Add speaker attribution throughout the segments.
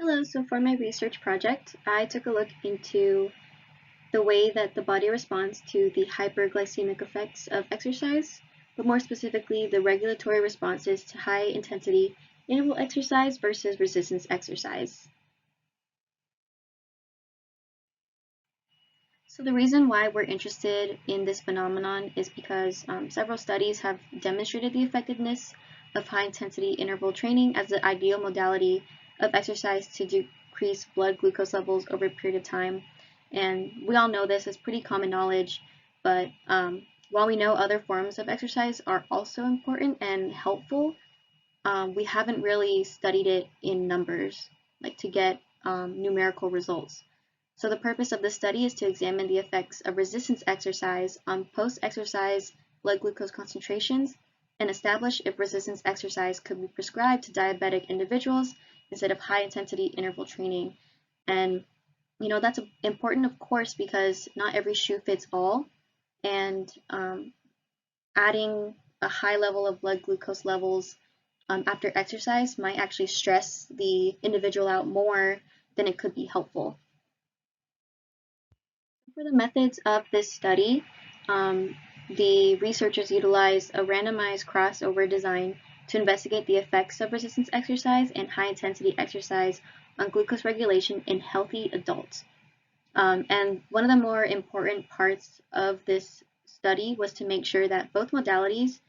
Speaker 1: Hello, so for my research project, I took a look into the way that the body responds to the hyperglycemic effects of exercise, but more specifically, the regulatory responses to high intensity interval exercise versus resistance exercise. So the reason why we're interested in this phenomenon is because several studies have demonstrated the effectiveness of high intensity interval training as the ideal modality of exercise to decrease blood glucose levels over a period of time. And we all know this is pretty common knowledge, but while we know other forms of exercise are also important and helpful, we haven't really studied it in numbers, like to get numerical results. So the purpose of this study is to examine the effects of resistance exercise on post-exercise blood glucose concentrations and establish if resistance exercise could be prescribed to diabetic individuals instead of high-intensity interval training. And that's important, of course, because not every shoe fits all, and adding a high level of blood glucose levels after exercise might actually stress the individual out more than it could be helpful. For the methods of this study, the researchers utilized a randomized crossover design to investigate the effects of resistance exercise and high-intensity exercise on glucose regulation in healthy adults. And one of the more important parts of this study was to make sure that both modalities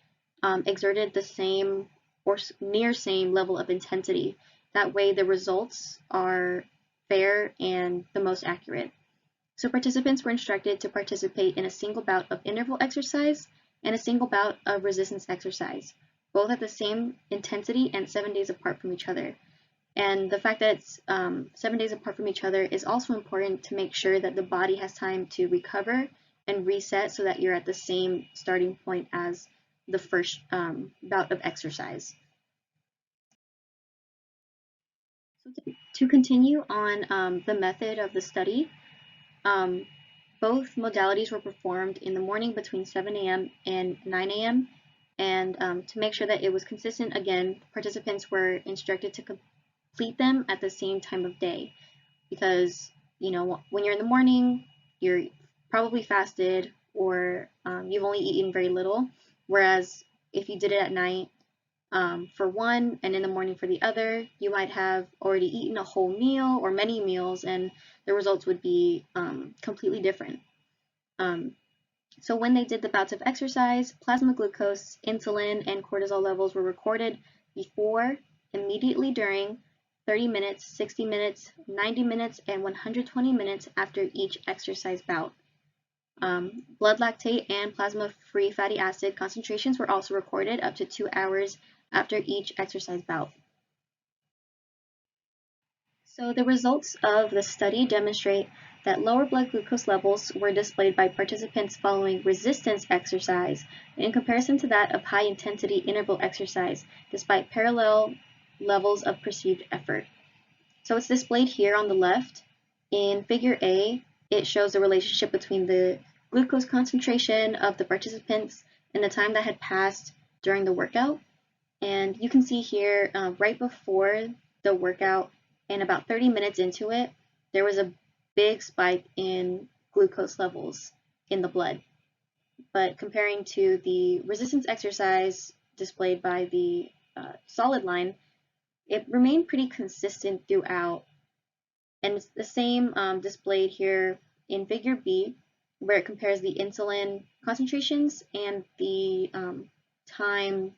Speaker 1: exerted the same or near same level of intensity. That way the results are fair and the most accurate. So participants were instructed to participate in a single bout of interval exercise and a single bout of resistance exercise, both at the same intensity and 7 days apart from each other. And the fact that it's 7 days apart from each other is also important to make sure that the body has time to recover and reset so that you're at the same starting point as the first bout of exercise. So to continue on the method of the study, both modalities were performed in the morning between 7 a.m. and 9 a.m. And to make sure that it was consistent, again, participants were instructed to complete them at the same time of day. Because, when you're in the morning, you're probably fasted or you've only eaten very little. Whereas if you did it at night for one and in the morning for the other, you might have already eaten a whole meal or many meals, and the results would be completely different. So when they did the bouts of exercise, plasma glucose, insulin, and cortisol levels were recorded before, immediately during, 30 minutes, 60 minutes, 90 minutes, and 120 minutes after each exercise bout. Blood lactate and plasma-free fatty acid concentrations were also recorded up to 2 hours after each exercise bout. So the results of the study demonstrate that lower blood glucose levels were displayed by participants following resistance exercise in comparison to that of high-intensity interval exercise, despite parallel levels of perceived effort. So it's displayed here on the left. In figure A, it shows the relationship between the glucose concentration of the participants and the time that had passed during the workout. And you can see here, right before the workout and about 30 minutes into it, there was a big spike in glucose levels in the blood. But comparing to the resistance exercise displayed by the solid line, it remained pretty consistent throughout. And it's the same displayed here in figure B, where it compares the insulin concentrations and the time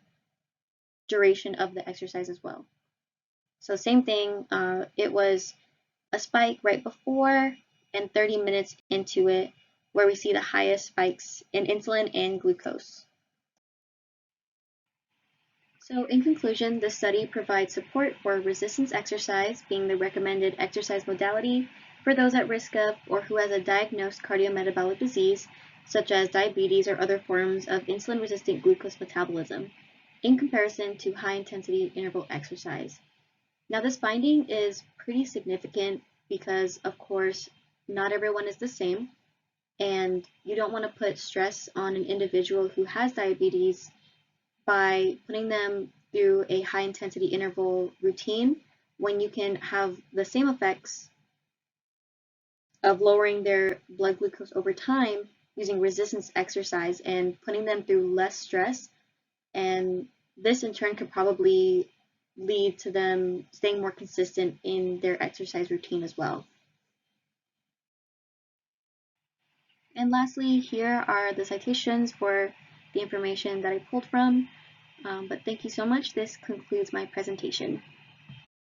Speaker 1: duration of the exercise as well. So same thing, it was a spike right before and 30 minutes into it where we see the highest spikes in insulin and glucose. So in conclusion, the study provides support for resistance exercise being the recommended exercise modality for those at risk of or who has a diagnosed cardiometabolic disease, such as diabetes or other forms of insulin-resistant glucose metabolism, in comparison to high-intensity interval exercise. Now, this finding is pretty significant because, of course, not everyone is the same, and you don't want to put stress on an individual who has diabetes by putting them through a high-intensity interval routine when you can have the same effects of lowering their blood glucose over time using resistance exercise and putting them through less stress. And this in turn could probably lead to them staying more consistent in their exercise routine as well. And lastly, here are the citations for the information that I pulled from. But thank you so much. This concludes my presentation.